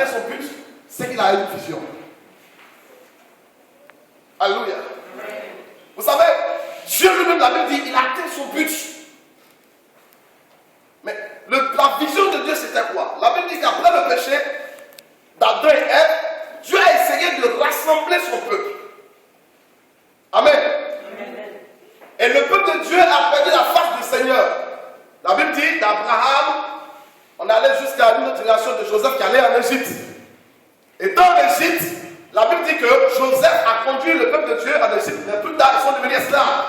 atteint son but, c'est qu'il a une vision. Alléluia. Vous savez, Dieu lui-même, la Bible dit, il a atteint son but. Mais la vision de Dieu, c'était quoi? La Bible dit qu'après le péché d'Adam et Ève, Dieu a essayé de rassembler son peuple. Amen. Et le peuple de Dieu a perdu la face du Seigneur. La Bible dit d'Abraham, on allait jusqu'à une autre génération de Joseph qui allait en Égypte. Et dans l'Égypte, la Bible dit que Joseph a conduit le peuple de Dieu en Égypte, mais plus tard ils sont devenus esclaves.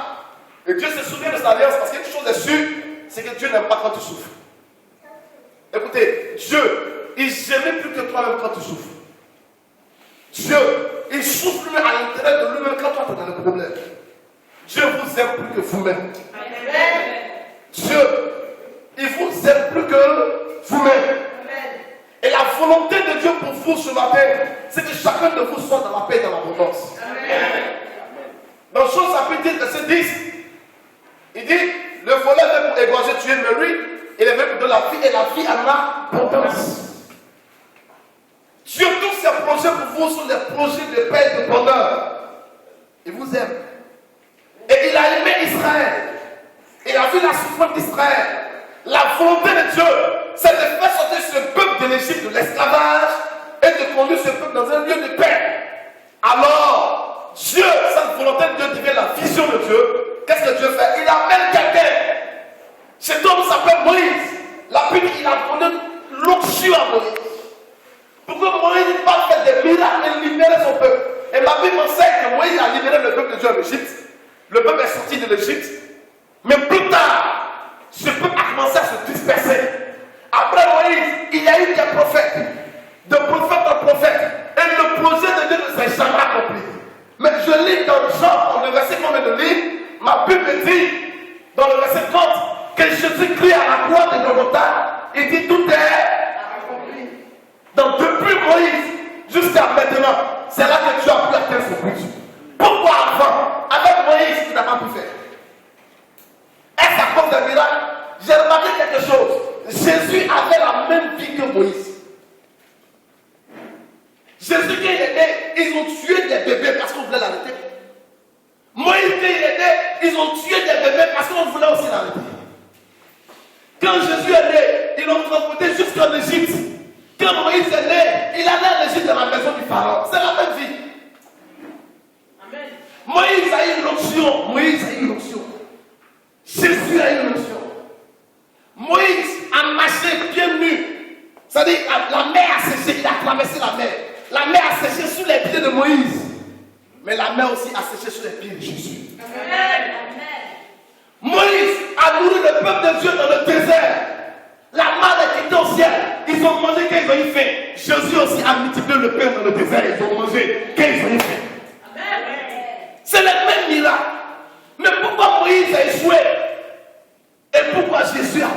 Et Dieu se souvient de sa alliance parce qu'une chose est sûre, c'est que Dieu n'aime pas quand tu souffres. Écoutez, Dieu, il n'aime plus que toi-même quand tu souffres. Dieu, il souffre lui à l'intérieur de lui-même quand toi tu es dans le problème. Dieu vous aime plus que vous-même. Dieu, il vous aime plus que vous-même. Et la volonté de Dieu pour vous ce matin, c'est que chacun de vous soit dans la paix et dans l'abondance. Dans Jean chapitre 10, verset 10, il dit, le voleur vient pour égorger, tuer, mais lui, il est venu pour donner la vie et la vie en abondance. Dieu, tous ses projets pour vous sont des projets de paix et de bonheur. Il vous aime. Et il a aimé Israël. Il a vu la souffrance d'Israël. La volonté de Dieu, c'est de faire sortir ce peuple de l'Égypte de l'esclavage et de conduire ce peuple dans un lieu de paix. Alors, Dieu, cette volonté de Dieu devient la vision de Dieu. Qu'est-ce que Dieu fait? Il appelle quelqu'un. Cet homme s'appelle Moïse. La Bible, il a donné l'onction à Moïse. Pour que Moïse ne pas faire des miracles et libérer son peuple. Et ma Bible enseigne que Moïse a libéré le peuple de Dieu en Égypte. Le peuple est sorti de l'Égypte. Mais plus tard, ce peuple a commencé à se disperser. Après Moïse, il y a eu des prophètes. De prophète en prophète. Et le projet de Dieu ne s'est jamais accompli. Mais je lis dans Jean, dans le verset qu'on vient de lire, ma Bible dit, dans le verset 30, que Jésus crie à la croix de Golgotha. Il dit tout est accompli. Donc depuis Moïse jusqu'à maintenant, c'est là que tu as pu atteindre ce but. Pourquoi avant, avec Moïse, tu n'as pas pu faire? Est-ce à cause d'un miracle? J'ai remarqué quelque chose. Jésus avait la même vie que Moïse. Jésus, quand il est né, ils ont tué des bébés parce qu'on voulait l'arrêter. Moïse, quand il est né, ils ont tué des bébés parce qu'on voulait aussi l'arrêter. Quand Jésus est né, ils l'ont transporté jusqu'en Égypte. Quand Moïse est né, il allait en Égypte dans la maison du pharaon. C'est la même vie. Amen. Moïse a eu une onction. Moïse a eu une onction. Jésus a eu une onction. Moïse a marché bien nu. C'est-à-dire la mer a séché, il a traversé la mer. La mer a séché sous les pieds de Moïse. Mais la mer aussi a séché sous les pieds de Jésus. Amen. Moïse a nourri le peuple de Dieu dans le désert. La manne est quittée au ciel. Ils ont mangé quand ils ont eu faim. Jésus aussi a multiplié le pain dans le désert. Ils ont mangé quand ils ont eu faim. Amen. C'est le même miracle. Mais pourquoi Moïse a échoué? Et pourquoi Jésus a